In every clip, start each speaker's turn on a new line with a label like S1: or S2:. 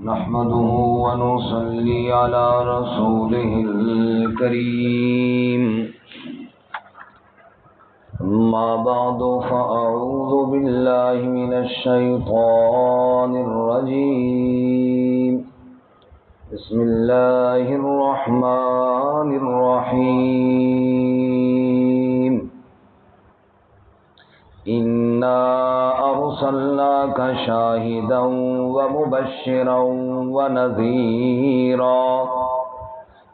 S1: نحمده ونصلي على رسوله الكريم. أما بعد فأعوذ بالله من الشيطان الرجيم. بسم الله الرحمن الرحيم. إنا أرسلناك شاهدا ومبشرا ونذيرا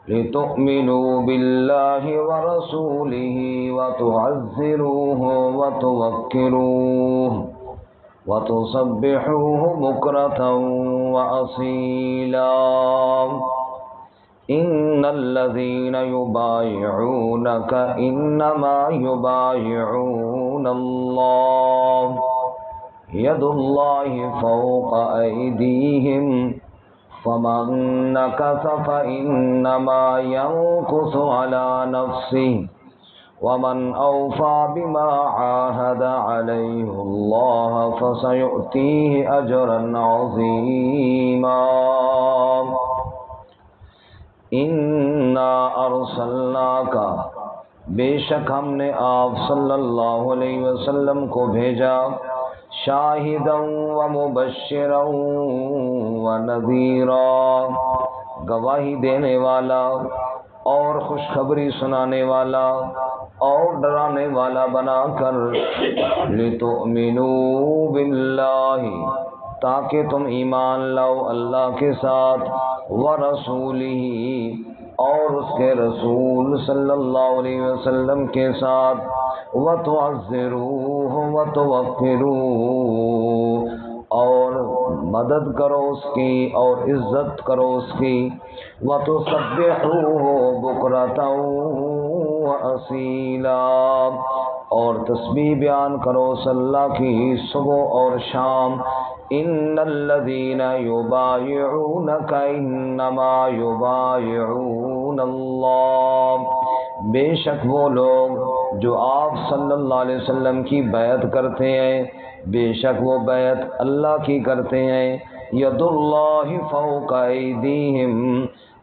S1: لتؤمنوا بالله ورسوله وتعزروه وتوكروه وتسبحوه بكرة وأصيلا. إن الذين يبايعونك إنما يبايعون الله يد الله فوق أيديهم فمن نكث فإنما ينكث على نفسه ومن أوفى بما عاهد عليه الله فسيؤتيه أجرا عظيما. انا ارسلناک، بے شک ہم نے آپ صلی اللہ علیہ وسلم کو بھیجا، شاہدا و مبشرا و نذیرا، گواہی دینے والا اور خوشخبری سنانے والا اور ڈرانے والا بنا کر، لتؤمنوا باللہ، تاکہ تم ایمان لاؤ اللہ کے ساتھ، ورسولہ، اور اس کے رسول صلی اللہ علیہ وسلم کے ساتھ، وتعزروہ وتوقروہ، اور مدد کرو اس کی اور عزت کرو اس کی، وتسبحوہ بکرۃ وأصیلا، اور تسبیح بیان کرو اس اللہ کی صبح اور شام. ان الذین یبایعونک انما یبایعون اللہ، بے شک وہ لوگ جو آپ صلی اللہ علیہ وسلم کی بیعت کرتے ہیں، بے شک وہ بیعت اللہ کی کرتے ہیں. ید اللہ فوق ایدیہم،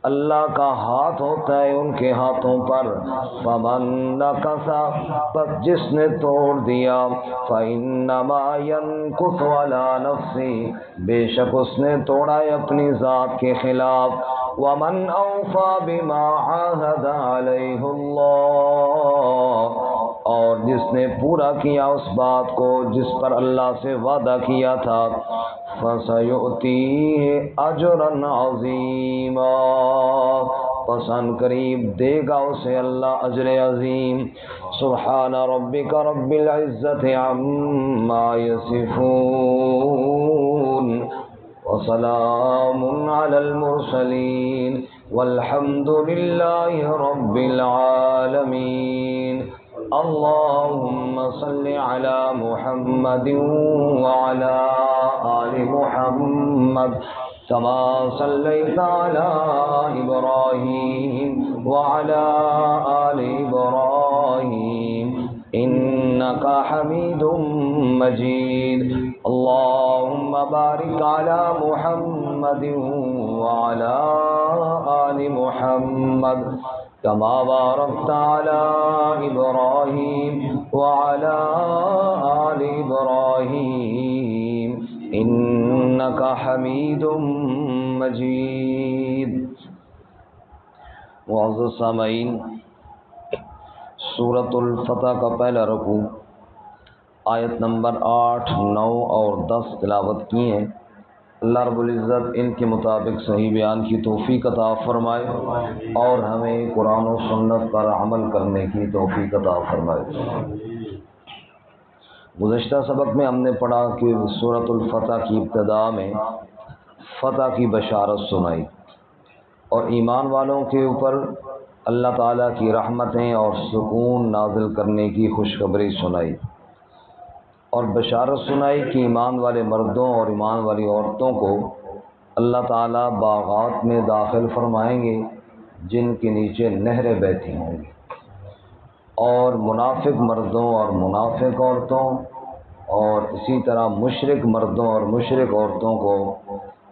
S1: اللہ کا ہاتھ ہوتا ہے ان کے ہاتھوں پر. فمن نکث، پس جس نے توڑ دیا، فإنما ينکث علی نفسہ، بے شک اس نے توڑا ہے اپنی ذات کے خلاف. ومن اوفی بما عاہد علیہ اللہ، اور جس نے پورا کیا اس بات کو جس پر اللہ سے وعدہ کیا تھا، فَسَيُؤْتِيهِ أَجْرًا عَظِيمًا، پس ان قریب دے گا اسے اللہ اجر عظیم. سبحان ربک رب العزت عما یصفون وسلام علی المرسلین والحمد للہ رب العالمین. اللهم صل على محمد وعلى آل محمد كما صليت على إبراهيم وعلى آل إبراهيم إنك حميد مجيد. اللهم بارك على محمد وعلى آل محمد كما باركت على إبراهيم وعلى آل إبراهيم إنك حميد مجيد. معزز سامعین، سورۃ الفتح کا پہلا رکوع آیت نمبر 8، 9 اور 10 تلاوت کی ہیں. اللہ رب العزت ان کے مطابق صحیح بیان کی توفیق عطا فرمائے اور ہمیں قرآن و سنت پر عمل کرنے کی توفیق عطا فرمائے. گزشتہ سبق میں ہم نے پڑھا کہ سورۃ الفتح کی ابتدا میں فتح کی بشارت سنائی اور ایمان والوں کے اوپر اللہ تعالیٰ کی رحمتیں اور سکون نازل کرنے کی خوشخبری سنائی، اور بشارت سنائی کہ ایمان والے مردوں اور ایمان والی عورتوں کو اللہ تعالیٰ باغات میں داخل فرمائیں گے جن کے نیچے نہریں بہتی ہوں گی، اور منافق مردوں اور منافق عورتوں اور اسی طرح مشرک مردوں اور مشرک عورتوں کو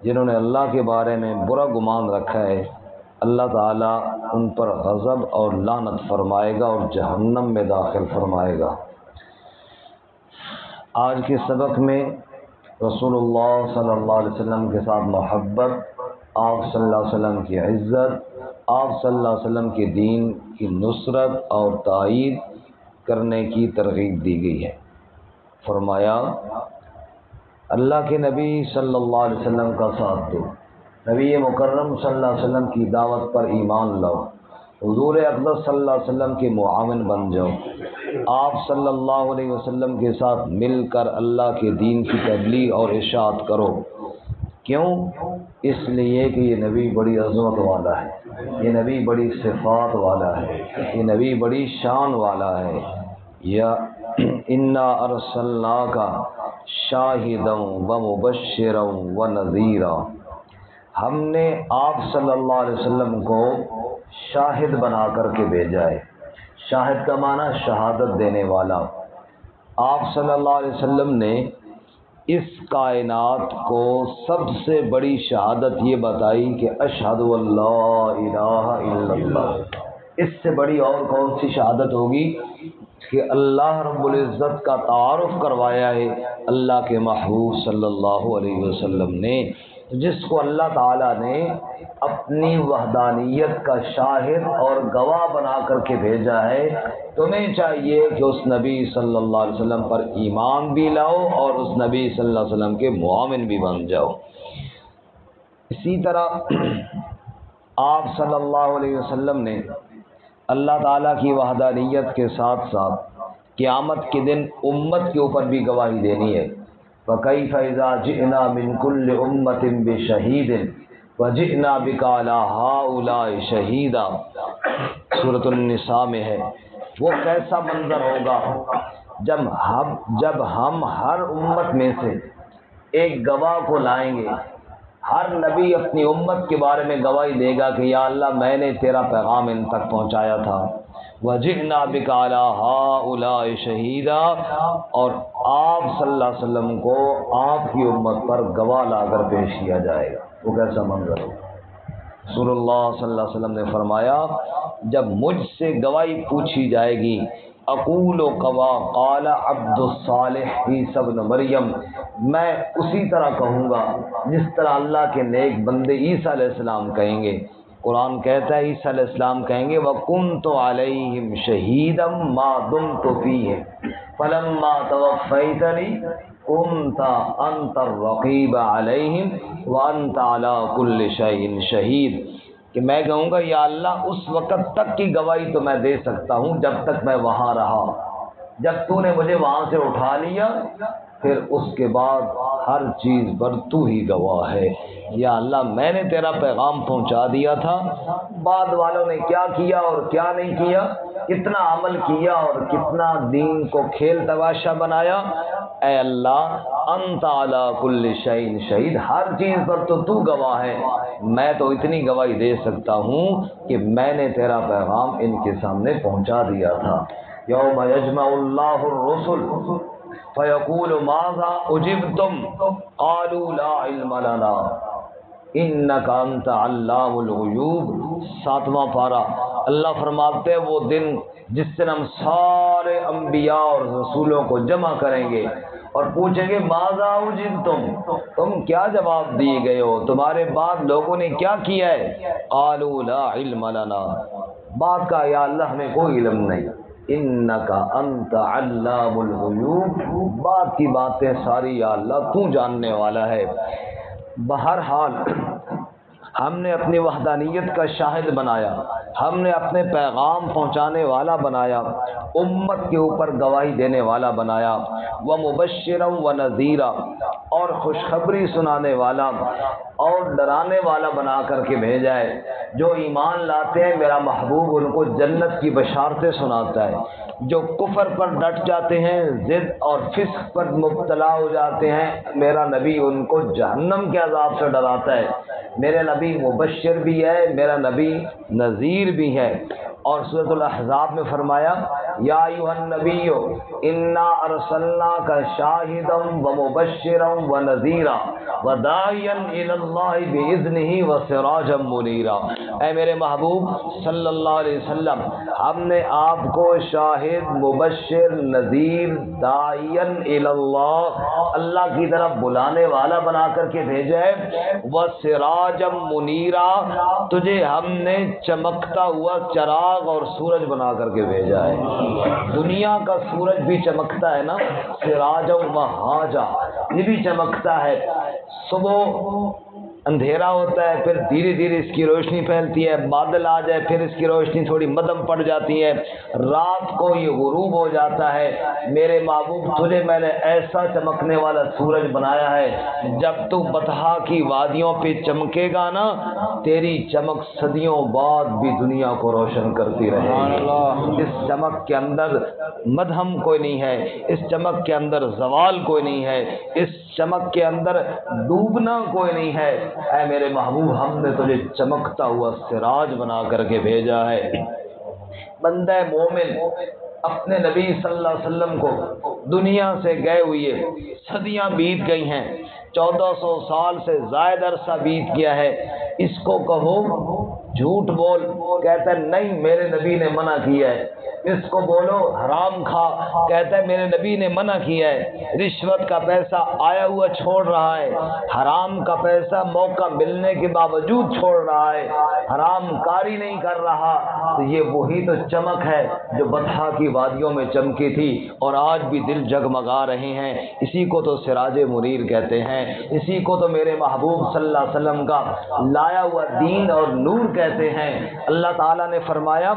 S1: جنہوں نے اللہ کے بارے میں برا گمان رکھا ہے اللہ تعالیٰ ان پر غضب اور لعنت فرمائے گا اور جہنم میں داخل فرمائے گا۔ آج کے سبق میں رسول اللہ صلی اللہ علیہ وسلم کے ساتھ محبت، آپ صلی اللہ علیہ وسلم کی عزت، آپ صلی اللہ علیہ وسلم کے دین کی نصرت اور تائید کرنے کی ترغیب دی گئی ہے۔ فرمایا اللہ کے نبی صلی اللہ علیہ وسلم کا ساتھ دو، نبی مکرم صلی اللہ علیہ وسلم کی دعوت پر ایمان لاؤ، حضور اقدس صلی اللہ علیہ وسلم کے معاون بن جاؤ، آپ صلی اللہ علیہ وسلم کے ساتھ مل کر اللہ کے دین کی تبلیغ اور اشاعت کرو۔ کیوں؟ اس لیے کہ یہ نبی بڑی عظمت والا ہے، یہ نبی بڑی صفات والا ہے، یہ نبی بڑی شان والا ہے۔ یا انا ارسلناک شاہدا ومبشرا ونذیرا، ہم نے آپ صلی اللہ علیہ وسلم کو شاہد بنا کر کے بھیجا ہے۔ شاہد کا معنی شہادت دینے والا۔ آپ صلی اللہ علیہ وسلم نے اس کائنات کو سب سے بڑی شہادت یہ بتائی کہ اشہد ان لا الہ الا اللہ۔ اس سے بڑی اور کون سی شہادت ہوگی کہ اللہ رب العزت کا تعارف کروایا ہے اللہ کے محبوب صلی اللہ علیہ وسلم نے، جس کو اللہ تعالیٰ نے اپنی وحدانیت کا شاہد اور گواہ بنا کر کے بھیجا ہے۔ تمہیں چاہیے کہ اس نبی صلی اللہ علیہ وسلم پر ایمان بھی لاؤ اور اس نبی صلی اللہ علیہ وسلم کے معاون بھی بن جاؤ۔ اسی طرح آپ صلی اللہ علیہ وسلم نے اللہ تعالیٰ کی وحدانیت کے ساتھ ساتھ قیامت کے دن امت کے اوپر بھی گواہی دینی ہے۔ فَكَيْفَ إِذَا جِئْنَا مِن كُلِّ أُمَّةٍ بِشَهِيدٍ وَجِئْنَا بِكَ عَلَىٰ هَٰؤُلَاءِ شَهِيدًا، سورۃ النساء میں ہے۔ وہ کیسا منظر ہوگا جب ہم ہر امت میں سے ایک گواہ کو لائیں گے۔ ہر نبی اپنی امت کے بارے میں گواہی دے گا کہ یا اللہ میں نے تیرا پیغام ان تک پہنچایا تھا۔ وَجِئْنَا بِكَ عَلَىٰ هَٰؤُلَاءِ شَهِيدًا، اور آپ صلی اللہ علیہ وسلم کو آپ کی امت پر گواہ لا کر پیش کیا جائے گا۔ وہ کیسا منظر ہوگا؟ رسول اللہ صلی اللہ علیہ وسلم نے فرمایا جب مجھ سے گواہی پوچھی جائے گی، اقول کما قال عبد الصالح عیسی ابن مریم، میں اسی طرح کہوں گا جس طرح اللہ کے نیک بندے عیسیٰ علیہ السلام کہیں گے۔ قرآن کہتا ہے عیسیٰ علیہ السلام کہیں گے وَكُنْتُ عَلَيْهِمْ شَهِيدًا مَا دُمْتُ فِيهِمْ فَلَمَّا تَوَفَّيْتَنِي كُنْتَ أَنْتَ الرَّقِيبَ عَلَيْهِمْ وَأَنْتَ عَلَىٰ كُلِّ شَيْءٍ شَهِيدٌ، کہ میں کہوں گا یا اللہ اس وقت تک کی گواہی تو میں دے سکتا ہوں جب تک میں وہاں رہا، جب تو نے مجھے وہاں سے اٹھا لیا پھر اس کے بعد ہر چیز پر تو ہی گواہ ہے۔ یا اللہ میں نے تیرا پیغام پہنچا دیا تھا، بعد والوں نے کیا کیا اور کیا نہیں کیا، کتنا عمل کیا اور کتنا دین کو کھیل تماشا بنایا، اے اللہ انت علی کل شیء شہید، ہر چیز پر تو گواہ ہے، میں تو اتنی گواہی دے سکتا ہوں کہ میں نے تیرا پیغام ان کے سامنے پہنچا دیا تھا۔ یوم یجمع اللہ الرسل فیقول ماذا اجبتم قالوا لا علم لنا انک انت علام الغیوب، 7واں پارہ۔ اللہ فرماتے ہیں وہ دن جس دن ہم سارے انبیاء اور رسولوں کو جمع کریں گے اور پوچھیں گے ماذا اجبتم، تم کیا جواب دیے گئے ہو، تمہارے بعد لوگوں نے کیا کیا ہے؟ قالوا لا علم لنا، بات کا یا اللہ ہمیں کوئی علم نہیں، انک انت علام الغیوب، بات کی باتیں ساری یا اللہ تو جاننے والا ہے۔ بہرحال ہم نے اپنی وحدانیت کا شاہد بنایا، ہم نے اپنے پیغام پہنچانے والا بنایا، امت کے اوپر گواہی دینے والا بنایا، ومبشرا ونذیرا، اور خوشخبری سنانے والا اور ڈرانے والا بنا کر کے بھیجا ہے۔ جو ایمان لاتے ہیں میرا محبوب ان کو جنت کی بشارتیں سناتا ہے، جو کفر پر ڈٹ جاتے ہیں، ضد اور فسق پر مبتلا ہو جاتے ہیں، میرا نبی ان کو جہنم کے عذاب سے ڈراتا ہے۔ میرے نبی مبشر بھی ہے، میرا نبی نذیر بھی ہے۔ اور سورۃ الاحزاب میں فرمایا یا ایھا النبی انا ارسلناک شاہدا ومبشرا ونذیرا وداعیا الی اللہ باذنہ وسراجا منیرا۔ اے میرے محبوب صلی اللہ علیہ وسلم، ہم نے آپ کو شاہد، مبشر، نذیر، داعیا الی اللہ، اللہ کی طرف بلانے والا بنا کر کے بھیجا ہے، وسراجا منیرا، تجھے ہم نے چمکتا ہوا چراغ اور سورج بنا کر کے بھیجا ہے۔ دنیا کا سورج بھی چمکتا ہے نا، سراجا وہاجا، یہ بھی چمکتا ہے۔ صبح اندھیرا ہوتا ہے، پھر دھیرے دھیرے اس کی روشنی پھیلتی ہے، بادل آ جائے پھر اس کی روشنی تھوڑی مدھم پڑ جاتی ہے، رات کو یہ غروب ہو جاتا ہے۔ میرے محبوب تجھے میں نے ایسا چمکنے والا سورج بنایا ہے، جب تو بطحا کی وادیوں پہ چمکے گا نا، تیری چمک صدیوں بعد بھی دنیا کو روشن کرتی رہے گی۔ اس چمک کے اندر مدھم کوئی نہیں ہے، اس چمک کے اندر زوال کوئی نہیں ہے، اس چمک کے اندر ڈوبنا کوئی نہیں ہے۔ اے میرے محبوب ہم نے تجھے چمکتا ہوا سراج بنا کر کے بھیجا ہے۔ بندہ مومن اپنے نبی صلی اللہ علیہ وسلم کو دنیا سے گئے ہوئے صدیاں بیت گئی ہیں، 1400 سال سے زائد عرصہ بیت گیا ہے، اس کو کہو جھوٹ بول، کہتا ہے نہیں میرے نبی نے منع کیا ہے۔ اس کو بولو حرام کھا، کہتا ہے میرے نبی نے منع کیا ہے۔ رشوت کا پیسہ آیا ہوا چھوڑ رہا ہے، حرام کا پیسہ موقع ملنے کے باوجود چھوڑ رہا ہے، حرام کاری نہیں کر رہا، تو یہ وہی تو چمک ہے جو بطحا کی وادیوں میں چمکی تھی اور آج بھی دل جگمگا رہے ہیں۔ اسی کو تو سراج منیر کہتے ہیں، اسی کو تو میرے محبوب صلی اللہ علیہ وسلم کا لایا ہوا دین اور نور کہتے ہیں۔ اللہ تعالیٰ نے فرمایا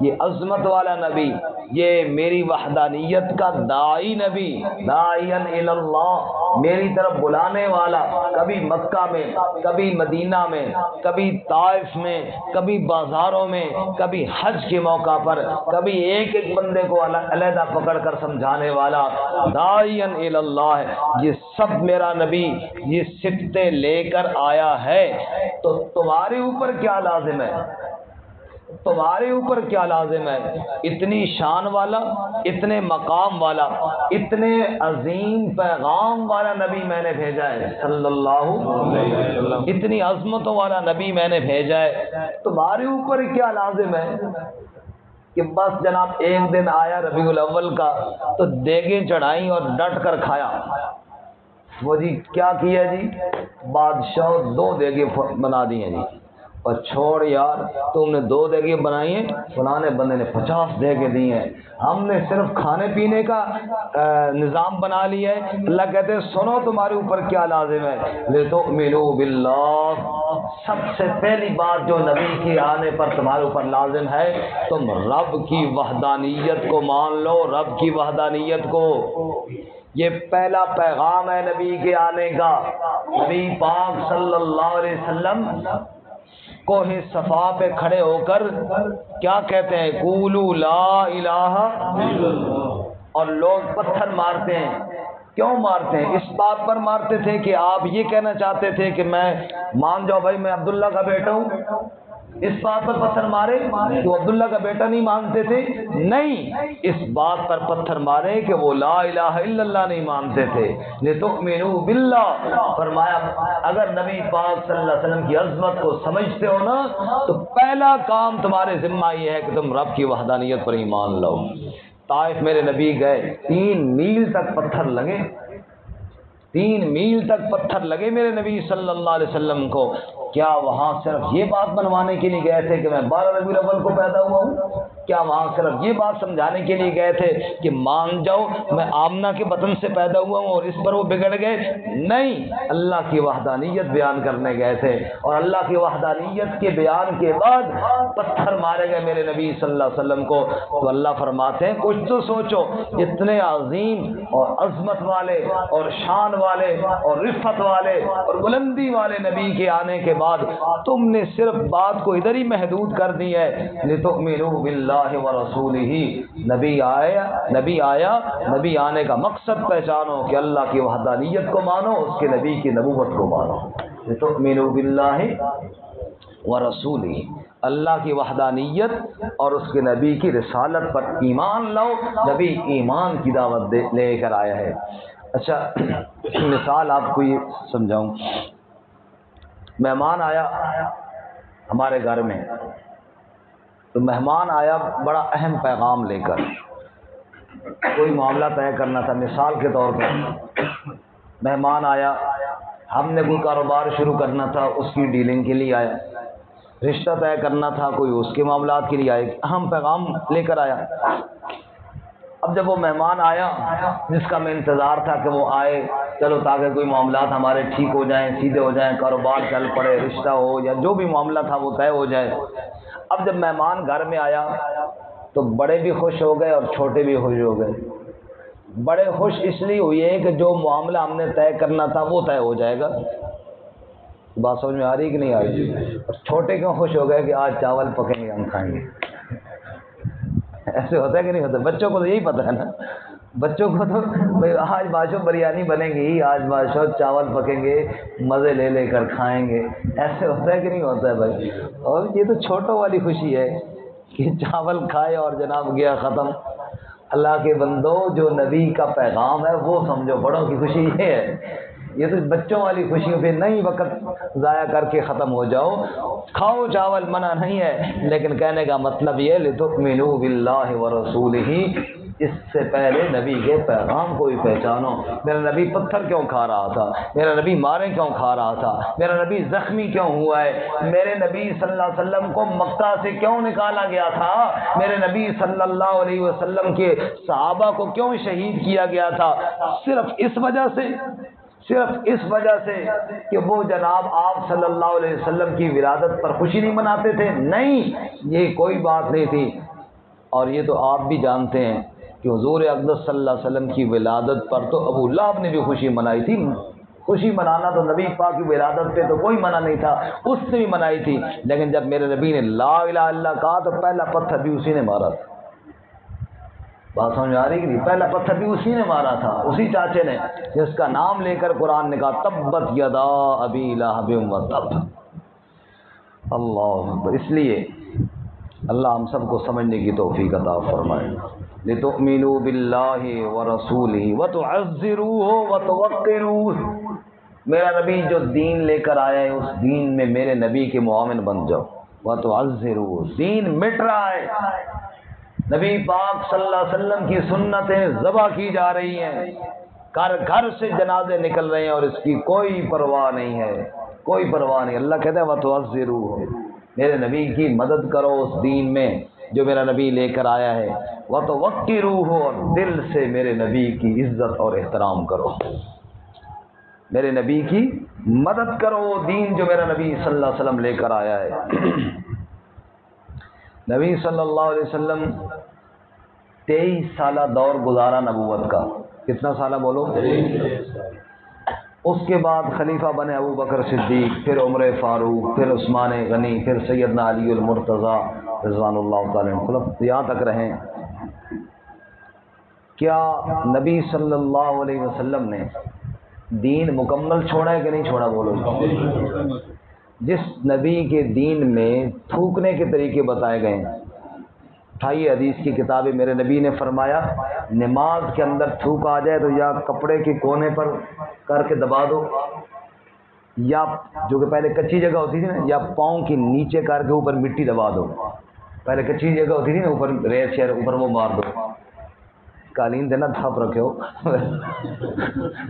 S1: یہ عظمت والا نبی، یہ میری وحدانیت کا داعی نبی، داعیا الی اللہ، میری طرف بلانے والا، کبھی مکہ میں، کبھی مدینہ میں، کبھی طائف میں، کبھی بازاروں میں، کبھی حج کے موقع پر، کبھی ایک ایک بندے کو علیحدہ پکڑ کر سمجھانے والا، داعیا الی اللہ، یہ سب میرا نبی یہ صفتیں لے کر آیا ہے۔ تو تمہارے اوپر کیا لازم ہے؟ تمہارے اوپر کیا لازم ہے؟ اتنی شان والا، اتنے مقام والا، اتنے عظیم پیغام والا نبی میں نے بھیجا ہے صلی اللہ علیہ وسلم، اتنی عظمتوں والا نبی میں نے بھیجا ہے، تمہارے اوپر کیا لازم ہے کہ بس جناب ایک دن آیا ربیع الاول کا تو دیگیں چڑھائیں اور ڈٹ کر کھایا؟ وہ جی کیا کیا جی؟ بادشاہ 2 دیگیں بنا دی ہیں جی، اور چھوڑ یار تم نے 2 دیگیں بنائی ہیں، فلانے بندے نے 50 دیگیں دی ہیں، ہم نے صرف کھانے پینے کا نظام بنا لیا ہے۔ اللہ کہتے ہیں سنو تمہارے اوپر کیا لازم ہے، لِتُؤْمِنُوا بِاللَّهِ، سب سے پہلی بات جو نبی کے آنے پر تمہارے اوپر لازم ہے، تم رب کی وحدانیت کو مان لو، رب کی وحدانیت کو۔ یہ پہلا پیغام ہے نبی کے آنے کا۔ نبی پاک صلی اللہ علیہ وسلم کوہ صفا پہ کھڑے ہو کر کیا کہتے ہیں؟ قولوا لا الہ الا اللہ، اور لوگ پتھر مارتے ہیں۔ کیوں مارتے ہیں؟ اس بات پر مارتے تھے کہ آپ یہ کہنا چاہتے تھے کہ میں مان جاؤ بھائی میں عبداللہ کا بیٹا ہوں، اس بات پر پتھر مارے کہ وہ عبداللہ کا بیٹا نہیں مانتے تھے؟ نہیں، اس بات پر پتھر مارے کہ وہ لا الہ الا اللہ نہیں مانتے تھے۔ لِتُؤْمِنُوا بِاللَّهِ، فرمایا اگر نبی پاک صلی اللہ علیہ وسلم کی عظمت کو سمجھتے ہو نا تو پہلا کام تمہارے ذمہ یہ ہے کہ تم رب کی وحدانیت پر ایمان لاؤ۔ طائف میرے نبی گئے، 3 میل تک پتھر لگے، 3 میل تک پتھر لگے میرے نبی صلی اللہ علیہ وسلم کو۔ کیا وہاں صرف یہ بات بنوانے کے لیے گئے تھے کہ میں 12 ربیع الاول کو پیدا ہوا ہوں؟ کیا وہاں صرف یہ بات سمجھانے کے لیے گئے تھے کہ مان جاؤ میں آمنہ کے بطن سے پیدا ہوا ہوں اور اس پر وہ بگڑ گئے؟ نہیں، اللہ کی وحدانیت بیان کرنے گئے تھے، اور اللہ کی وحدانیت کے بیان کے بعد پتھر مارے گئے میرے نبی صلی اللہ علیہ وسلم کو۔ تو اللہ فرماتے ہیں کچھ تو سوچو، اتنے عظیم اور عظمت والے اور شان والے اور رفعت والے اور بلندی والے نبی کے آنے کے بعد تم نے صرف بات کو ادھر ہی محدود کر دی ہے۔ لِتُؤْمِنُوا بِاللَّهِ وَرَسُولِهِ، نبی آیا، نبی آنے کا مقصد پہچانو کہ اللہ کی وحدانیت کو مانو، اس کے نبی کی نبوت کو مانو۔ لتؤمنوا باللہ ورسولہ، اللہ کی وحدانیت اور اس کے نبی کی رسالت پر ایمان لاؤ۔ نبی ایمان کی دعوت لے کر آیا ہے۔ اچھا مثال آپ کو یہ سمجھاؤں، مہمان آیا ہمارے گھر میں، تو مہمان آیا بڑا اہم پیغام لے کر، کوئی معاملہ طے کرنا تھا۔ مثال کے طور پر مہمان آیا، ہم نے کوئی کاروبار شروع کرنا تھا، اس کی ڈیلنگ کے لیے آیا، رشتہ طے کرنا تھا، کوئی اس کے معاملات کے لیے آئے، اہم پیغام لے کر آیا۔ اب جب وہ مہمان آیا جس کا میں انتظار تھا کہ وہ آئے، چلو تاکہ کوئی معاملات ہمارے ٹھیک ہو جائیں، سیدھے ہو جائیں، کاروبار چل پڑے، رشتہ ہو یا جو بھی معاملہ تھا وہ طے ہو جائے۔ اب جب مہمان گھر میں آیا تو بڑے بھی خوش ہو گئے اور چھوٹے بھی خوش ہو گئے۔ بڑے خوش اس لیے ہوئے کہ جو معاملہ ہم نے طے کرنا تھا وہ طے ہو جائے گا۔ بات سمجھ میں آ رہی کہ نہیں آ رہی؟ اور چھوٹے کیوں خوش ہو گئے کہ آج چاول پکیں گے، ہم کھائیں گے۔ ایسے ہوتا ہے کہ نہیں ہوتا؟ بچوں کو تو یہی پتہ ہے نا، بچوں کو تو آج بادشاہ بریانی بنے گی، آج بادشاہ چاول پکیں گے، مزے لے لے کر کھائیں گے۔ ایسے ہوتا ہے کہ نہیں ہوتا ہے بھائی؟ اور یہ تو چھوٹوں والی خوشی ہے کہ چاول کھائے اور جناب گیا ختم۔ اللہ کے بندو، جو نبی کا پیغام ہے وہ سمجھو، بڑوں کی خوشی یہ ہے۔ یہ تو بچوں والی خوشی، پھر نہیں وقت ضائع کر کے ختم ہو جاؤ۔ کھاؤ چاول، منع نہیں ہے، لیکن کہنے کا مطلب یہ لتؤمنوا باللہ ورسولہ، اس سے پہلے نبی کے پیغام کو بھی پہچانو۔ میرا نبی پتھر کیوں کھا رہا تھا؟ میرا نبی مارے کیوں کھا رہا تھا؟ میرا نبی زخمی کیوں ہوا ہے؟ میرے نبی صلی اللہ علیہ وسلم کو مکہ سے کیوں نکالا گیا تھا؟ میرے نبی صلی اللہ علیہ وسلم کے صحابہ کو کیوں شہید کیا گیا تھا؟ صرف اس وجہ سے کہ وہ جناب آپ صلی اللہ علیہ وسلم کی ولادت پر خوشی نہیں مناتے تھے؟ نہیں، یہ کوئی بات نہیں تھی۔ اور یہ تو آپ بھی جانتے ہیں کہ حضور اقدس صلی اللہ علیہ وسلم کی ولادت پر تو ابو لہب نے بھی خوشی منائی تھی۔ خوشی منانا تو نبی پاک کی ولادت پہ تو کوئی منع نہیں تھا، اس نے بھی منائی تھی، لیکن جب میرے نبی نے لا الہ الا اللہ کہا تو پہلا پتھر بھی اسی نے مارا تھا۔ بات سمجھ آ رہی کہ نہیں؟ پہلا پتھر بھی اسی نے مارا تھا، اسی چاچے نے، جس کا نام لے کر قرآن نے کہا تبت یدا ابی لہب وتب۔ اللہ اکبر۔ اس لیے اللہ ہم سب کو سمجھنے کی توفیق عطا فرمائے۔ لتؤمنوا باللہ ورسولہ وتعزروہ وتوقروہ، میرا نبی جو دین لے کر آیا ہے اس دین میں میرے نبی کے معاون بن جاؤ۔ وتعزروہ، دین مٹ رہا ہے، نبی پاک صلی اللہ علیہ وسلم کی سنتیں ذبح کی جا رہی ہیں، گھر گھر سے جنازے نکل رہے ہیں اور اس کی کوئی پرواہ نہیں ہے، کوئی پرواہ نہیں۔ اللہ کہتا ہے وتعزروہ، میرے نبی کی مدد کرو اس دین میں جو میرا نبی لے کر آیا ہے۔ وتوقروہ، اور دل سے میرے نبی کی عزت اور احترام کرو، میرے نبی کی مدد کرو، دین جو میرا نبی صلی اللہ علیہ وسلم لے کر آیا ہے۔ نبی صلی اللہ علیہ وسلم 23 سالہ دور گزارا نبوت کا۔ کتنا سالہ بولو؟ اس کے بعد خلیفہ بنے ابو بکر صدیق، پھر عمر فاروق، پھر عثمان غنی، پھر سیدنا علی المرتضیٰ رضوان اللہ تعالی عنہ، یہاں تک رہیں۔ کیا نبی صلی اللہ علیہ وسلم نے دین مکمل چھوڑا ہے کہ نہیں چھوڑا؟ بولو۔ جس نبی کے دین میں تھوکنے کے طریقے بتائے گئے ہیں، 28 حدیث کی کتابیں، میرے نبی نے فرمایا نماز کے اندر تھوک آ جائے تو یا کپڑے کے کونے پر کر کے دبا دو، یا جو کہ پہلے کچی جگہ ہوتی تھی نا، یا پاؤں کے نیچے کر کے اوپر مٹی دبا دو۔ پہلے کچی جگہ ہوتی تھی نا، اوپر ریت شہر اوپر وہ مار دو، قالین دینا تھاپ رکھے ہو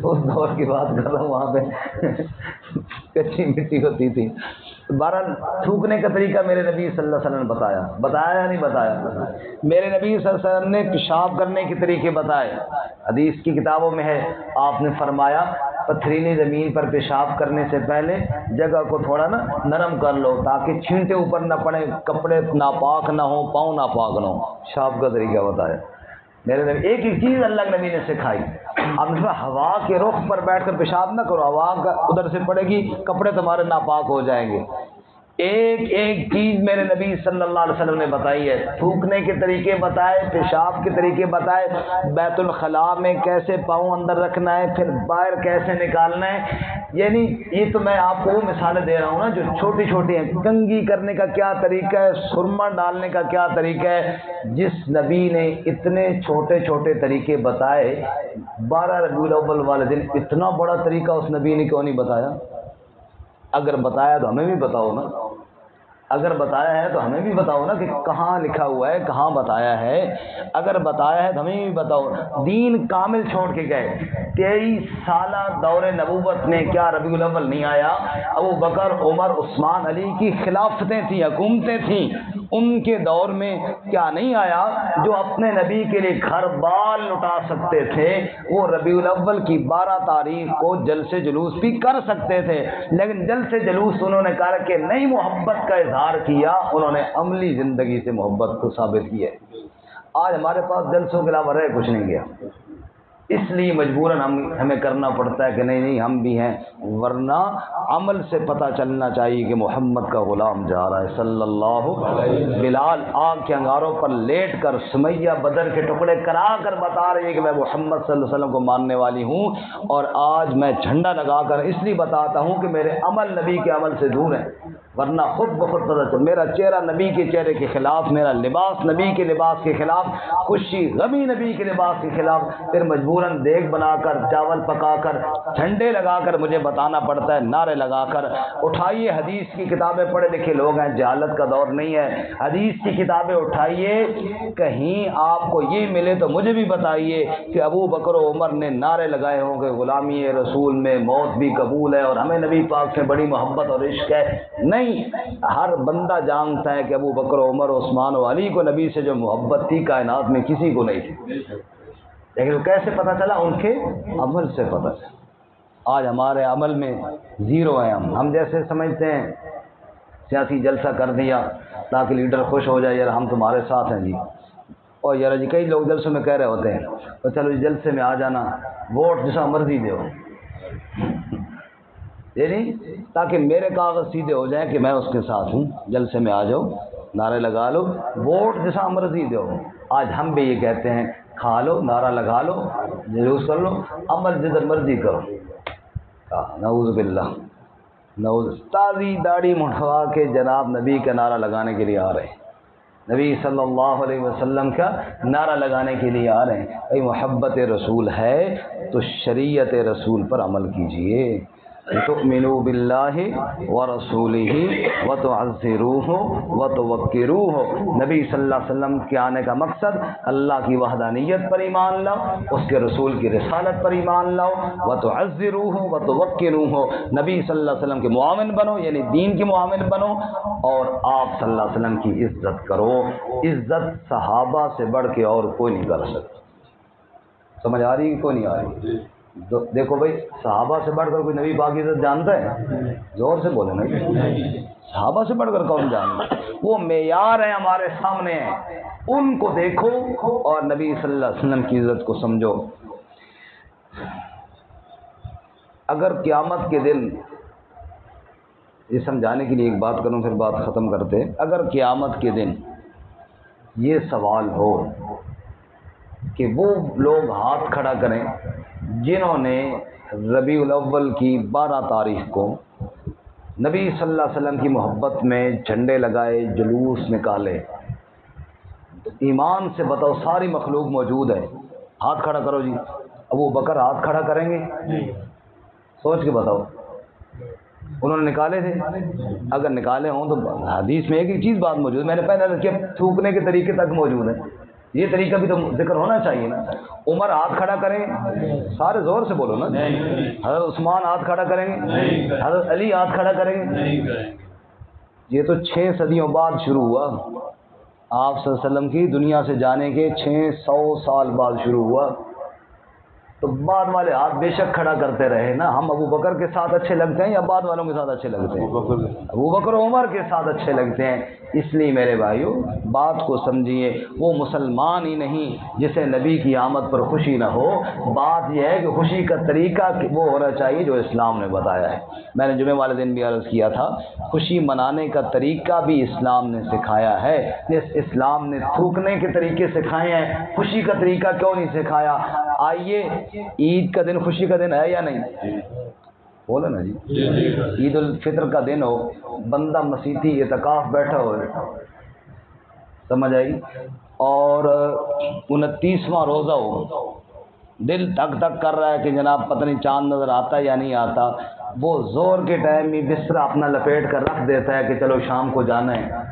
S1: اس دور کی بات کر رہا ہوں، وہاں پہ کچی مٹی ہوتی تھی۔ بہرحال تھوکنے کا طریقہ میرے نبی صلی اللہ علیہ وسلم نے بتایا یا نہیں بتایا؟ میرے نبی صلی اللہ علیہ وسلم نے پیشاب کرنے کے طریقے بتائے، حدیث کی کتابوں میں ہے۔ آپ نے فرمایا پتھریلی زمین پر پیشاب کرنے سے پہلے جگہ کو تھوڑا نا نرم کر لو تاکہ چھینٹے اوپر نہ پڑے، کپڑے ناپاک نہ ہو، پاؤں ناپاک نہ ہو۔ پیشاب کا طریقہ بتایا میرے نبی۔ ایک ایک چیز اللہ کے نبی نے سکھائی۔ اب ہوا کے رخ پر بیٹھ کر پیشاب نہ کرو، ہوا ادھر سے پڑے گی، کپڑے تمہارے ناپاک ہو جائیں گے۔ ایک ایک چیز میرے نبی صلی اللہ علیہ وسلم نے بتائی ہے، تھوکنے کے طریقے بتائے، پیشاب کے طریقے بتائے، بیت الخلاء میں کیسے پاؤں اندر رکھنا ہے، پھر باہر کیسے نکالنا ہے۔ یعنی یہ تو میں آپ کو وہ مثالیں دے رہا ہوں نا جو چھوٹی چھوٹی ہیں۔ کنگھی کرنے کا کیا طریقہ ہے، سرما ڈالنے کا کیا طریقہ ہے، جس نبی نے اتنے چھوٹے چھوٹے طریقے بتائے، 12 ربیع الاول والے دن اتنا بڑا طریقہ اس نبی نے کیوں نہیں بتایا؟ اگر بتایا تو ہمیں بھی بتاؤ نا، اگر بتایا ہے تو ہمیں بھی بتاؤ نا کہ کہاں لکھا ہوا ہے، کہاں بتایا ہے۔ اگر بتایا ہے تو ہمیں بھی بتاؤ۔ دین کامل چھوڑ کے گئے، 23 سالہ دور نبوت میں کیا ربیع الاول نہیں آیا؟ ابو بکر، عمر، عثمان، علی کی خلافتیں تھیں، حکومتیں تھیں، ان کے دور میں کیا نہیں آیا؟ جو اپنے نبی کے لیے گھر بال لٹا سکتے تھے وہ ربیع الاول کی 12 تاریخ کو جلسے جلوس بھی کر سکتے تھے، لیکن جلسے جلوس انہوں نے کر کے نہیں محبت کا اظہار کیا، انہوں نے عملی زندگی سے محبت کو ثابت کیا۔ آج ہمارے پاس جلسوں کے علاوہ رہ کچھ نہیں گیا، اس لیے مجبوراً ہمیں کرنا پڑتا ہے کہ نہیں ہم بھی ہیں، ورنہ عمل سے پتہ چلنا چاہیے کہ محمد کا غلام جا رہا ہے صلی اللہ علیہ وسلم۔ بلال آگ کے انگاروں پر لیٹ کر سمیہ بدر کے ٹکڑے کرا کر بتا رہی ہے کہ میں محمد صلی اللہ علیہ وسلم کو ماننے والی ہوں، اور آج میں جھنڈا لگا کر اس لیے بتاتا ہوں کہ میرے عمل نبی کے عمل سے دور ہیں، ورنہ خود بخود پتہ چل میرا چہرہ نبی کے چہرے کے خلاف، میرا لباس نبی کے لباس کے خلاف، خوشی غمی نبی کے لباس کے خلاف، پھر مجبوراً دیگ بنا کر، چاول پکا کر، جھنڈے لگا کر مجھے بتانا پڑتا ہے، نعرے لگا کر۔ اٹھائیے حدیث کی کتابیں، پڑھے لکھے لوگ ہیں، جہالت کا دور نہیں ہے، حدیث کی کتابیں اٹھائیے، کہیں آپ کو یہ ملے تو مجھے بھی بتائیے کہ ابو بکر و عمر نے نعرے لگائے ہوں کہ غلامی رسول میں موت بھی قبول ہے اور ہمیں نبی پاک سے بڑی محبت اور عشق ہے۔ نہیں، ہر بندہ جانتا ہے کہ ابو بکر و عمر و عثمان و علی کو نبی سے جو محبت تھی کائنات میں کسی کو نہیں تھی، لیکن وہ کیسے پتہ چلا؟ ان کے عمل سے پتہ چلا۔ آج ہمارے عمل میں زیرو ہیں، ہم جیسے سمجھتے ہیں سیاسی جلسہ کر دیا تاکہ لیڈر خوش ہو جائے، یار ہم تمہارے ساتھ ہیں جی، اور یار جی کئی لوگ جلسوں میں کہہ رہے ہوتے ہیں تو چلو جی جلسے میں آ جانا، ووٹ جیسا مرضی دو، یعنی تاکہ میرے کاغذ سیدھے ہو جائیں کہ میں اس کے ساتھ ہوں، جلسے میں آ جاؤ، نعرے لگا لو، ووٹ جیسا مرضی دو۔ آج ہم بھی یہ کہتے ہیں کھا لو، نعرہ لگا لو، جلوس کر لو، عمل جدھر مرضی کرو۔ نعوذ باللہ، نعوذ، تازی داڑھی منڈوا کے جناب نبی کا نعرہ لگانے کے لیے آ رہے ہیں، نبی صلی اللہ علیہ وسلم کا نعرہ لگانے کے لیے آ رہے ہیں۔ اے محبت رسول ہے تو شریعت رسول پر عمل کیجئے۔ تؤمنوا باللہ ورسولہ وتعزروہ وتوقروہ، نبی صلی اللہ علیہ وسلم کے آنے کا مقصد اللہ کی وحدانیت پر ایمان لاؤ، اس کے رسول کی رسالت پر ایمان لاؤ، وتعزروہ وتوقروہ، نبی صلی اللہ علیہ وسلم کے معاون بنو، یعنی دین کے معاون بنو، اور آپ صلی اللہ علیہ وسلم کی عزت کرو۔ عزت صحابہ سے بڑھ کے اور کوئی نہیں کر سکتا۔ سمجھ آ رہی ہے؟ کوئی نہیں آ رہی؟ دیکھو بھائی، صحابہ سے بڑھ کر کوئی نبی پاک کی عزت جانتا ہے؟ زور سے بولے نا، صحابہ سے بڑھ کر کون جانتا ہے؟ وہ معیار ہیں، ہمارے سامنے ہیں، ان کو دیکھو اور نبی صلی اللہ علیہ وسلم کی عزت کو سمجھو۔ اگر قیامت کے دن، یہ سمجھانے کے لیے ایک بات کروں پھر بات ختم کرتے، اگر قیامت کے دن یہ سوال ہو کہ وہ لوگ ہاتھ کھڑا کریں جنہوں نے ربیع الاول کی 12 تاریخ کو نبی صلی اللہ علیہ وسلم کی محبت میں جھنڈے لگائے، جلوس نکالے، تو ایمان سے بتاؤ ساری مخلوق موجود ہے، ہاتھ کھڑا کرو جی، ابو بکر ہاتھ کھڑا کریں گے؟ سوچ کے بتاؤ، انہوں نے نکالے تھے؟ اگر نکالے ہوں تو حدیث میں ایک ہی چیز بات موجود ہے، میں نے پہلے کہ تھوکنے کے طریقے تک موجود ہے، یہ طریقہ بھی تو ذکر ہونا چاہیے نا۔ عمر ہاتھ کھڑا کریں، سارے زور سے بولو نا، حضرت عثمان ہاتھ کھڑا کریں گے، حضرت علی ہاتھ کھڑا کریں گے؟ یہ تو 6 صدیوں بعد شروع ہوا، آپ صلی اللہ علیہ وسلم کی دنیا سے جانے کے 600 سال بعد شروع ہوا۔ تو بعد والے ہاتھ بے شک کھڑا کرتے رہے نا. ہم ابو بکر کے ساتھ اچھے لگتے ہیں یا بعد والوں کے ساتھ اچھے لگتے ہیں؟ ابو بکر و عمر کے ساتھ اچھے لگتے ہیں. اس لیے میرے بھائیو بات کو سمجھیے، وہ مسلمان ہی نہیں جسے نبی کی آمد پر خوشی نہ ہو. بات یہ ہے کہ خوشی کا طریقہ وہ ہونا چاہیے جو اسلام نے بتایا ہے. میں نے جمعے والے دن بھی عرض کیا تھا، خوشی منانے کا طریقہ بھی اسلام نے سکھایا ہے. جس اسلام نے تھوکنے کے طریقے سکھائے ہیں، خوشی کا طریقہ کیوں نہیں سکھایا؟ آئیے، عید کا دن خوشی کا دن ہے یا نہیں؟ بولو نا جی. عید الفطر کا دن ہو، بندہ مسیحی اعتکاف بیٹھا ہو، سمجھ آئی، اور 29واں روزہ ہو، دل دھک دھک کر رہا ہے کہ جناب پتہ نہیں چاند نظر آتا ہے یا نہیں آتا. وہ زور کے ٹائم میں بستر اپنا لپیٹ کر رکھ دیتا ہے کہ چلو شام کو جانا ہے،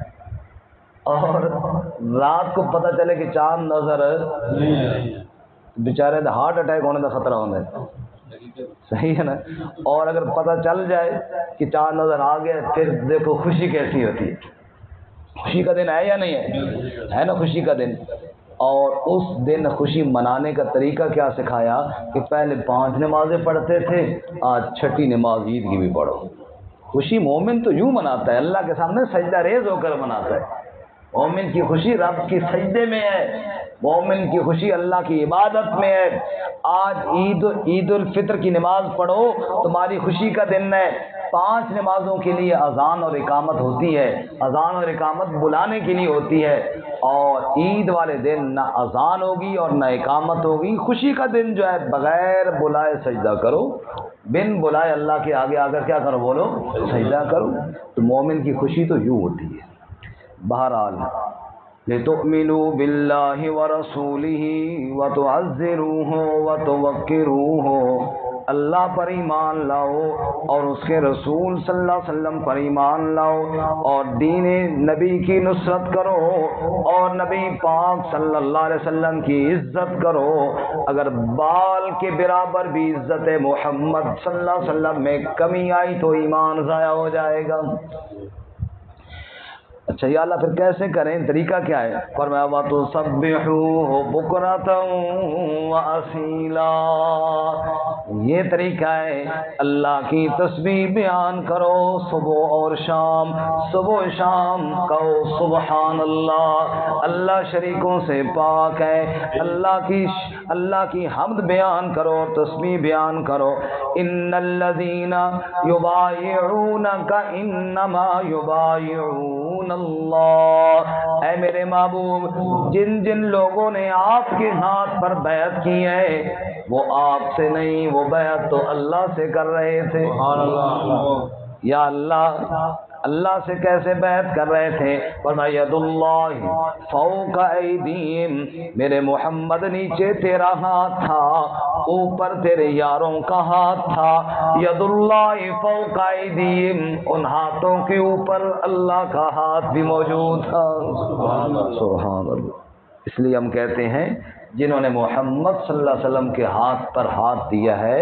S1: اور رات کو پتہ چلے کہ چاند نظر بیچارے ہارٹ اٹیک ہونے کا خطرہ ہوتا ہے. صحیح ہے نا؟ اور اگر پتہ چل جائے کہ چاند نظر آ گیا، پھر دیکھو خوشی کیسی ہوتی ہے. خوشی کا دن ہے یا نہیں ہے نا خوشی کا دن. اور اس دن خوشی منانے کا طریقہ کیا سکھایا کہ پہلے 5 نمازیں پڑھتے تھے، آج 6ٹھی نماز عید کی بھی پڑھو. خوشی مومن تو یوں مناتا ہے، اللہ کے سامنے سجدہ ریز ہو کر مناتا ہے. مومن کی خوشی رب کی سجدے میں ہے، مومن کی خوشی اللہ کی عبادت میں ہے. آج عید الفطر کی نماز پڑھو، تمہاری خوشی کا دن ہے. 5 نمازوں کے لیے اذان اور اقامت ہوتی ہے، اذان اور اقامت بلانے کے لیے ہوتی ہے، اور عید والے دن نہ اذان ہوگی اور نہ اقامت ہوگی. خوشی کا دن جو ہے بغیر بلائے سجدہ کرو، بن بلائے اللہ کے آگے آ کر کیا کرو؟ بولو سجدہ کرو. تو مومن کی خوشی تو یوں ہوتی ہے. بہرحال لِتُؤْمِنُوا بِاللَّهِ وَرَسُولِهِ وَتُعَزِّرُوهُ وَتُوَقِّرُوهُ، اللہ پر ایمان لاؤ اور اس کے رسول صلی اللہ علیہ وسلم پر ایمان لاؤ، اور دین نبی کی نصرت کرو اور نبی پاک صلی اللہ علیہ وسلم کی عزت کرو. اگر بال کے برابر بھی عزت محمد صلی اللہ علیہ وسلم میں کمی آئی تو ایمان ضائع ہو جائے گا. اچھا یا اللہ پھر کیسے کریں؟ طریقہ کیا ہے؟ فرمایا وَتُسَبِّحُوهُ بُكْرَةً وَأَصِيلًا، یہ طریقہ ہے اللہ کی تسبیح بیان کرو صبح اور شام. صبح و شام کہو سبحان اللہ، اللہ شریکوں سے پاک ہے. اللہ کی حمد بیان کرو، تسبیح بیان کرو. ان الذین یبایعونک انما یبایعون اللہ، اے میرے محبوب جن جن لوگوں نے آپ کے ہاتھ پر بیعت کی ہے وہ آپ سے نہیں، وہ بیعت تو اللہ سے کر رہے تھے. سبحان اللہ. یا اللہ سے کیسے بیعت کر رہے تھے؟ فرمایا ید اللہ فوق ایدیہم، میرے محمد نیچے تیرا ہاتھ تھا، اوپر تیرے یاروں کا ہاتھ تھا. ید اللہ فوق ایدیہم، ان ہاتھوں کے اوپر اللہ کا ہاتھ بھی موجود تھا. سبحان اللہ. اس لیے ہم کہتے ہیں جنہوں نے محمد صلی اللہ علیہ وسلم کے ہاتھ پر ہاتھ دیا ہے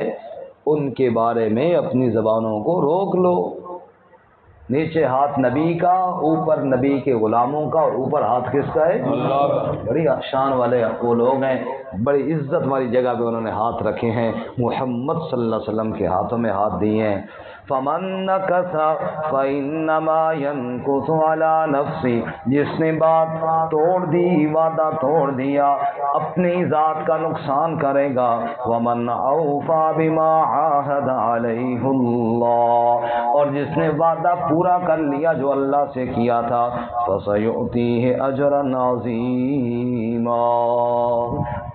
S1: ان کے بارے میں اپنی زبانوں کو روک لو. نیچے ہاتھ نبی کا، اوپر نبی کے غلاموں کا، اور اوپر ہاتھ کس کا ہے؟ اللہ کا. بڑی شان والے وہ لوگ ہیں، بڑی عزت والی جگہ پہ انہوں نے ہاتھ رکھے ہیں. محمد صلی اللہ علیہ وسلم کے ہاتھوں میں ہاتھ دیے ہیں. فمن نکث فانما ينكث على نفسه، جس نے بات توڑ دی، وعدہ توڑ دیا، اپنی ذات کا نقصان کرے گا. ومن اوفى بما عاهد عليه الله، اور جس نے وعدہ پورا کر لیا جو اللہ سے کیا تھا، فسيؤتيه اجرا عظيما،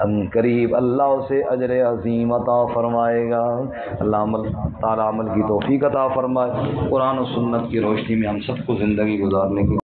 S1: ان قریب اللہ اسے اجر عظیم عطا فرمائے گا. اللہ تعالی عمل کی توفیق عطا فرمائے. قرآن و سنت کی روشنی میں ہم سب کو زندگی گزارنے کی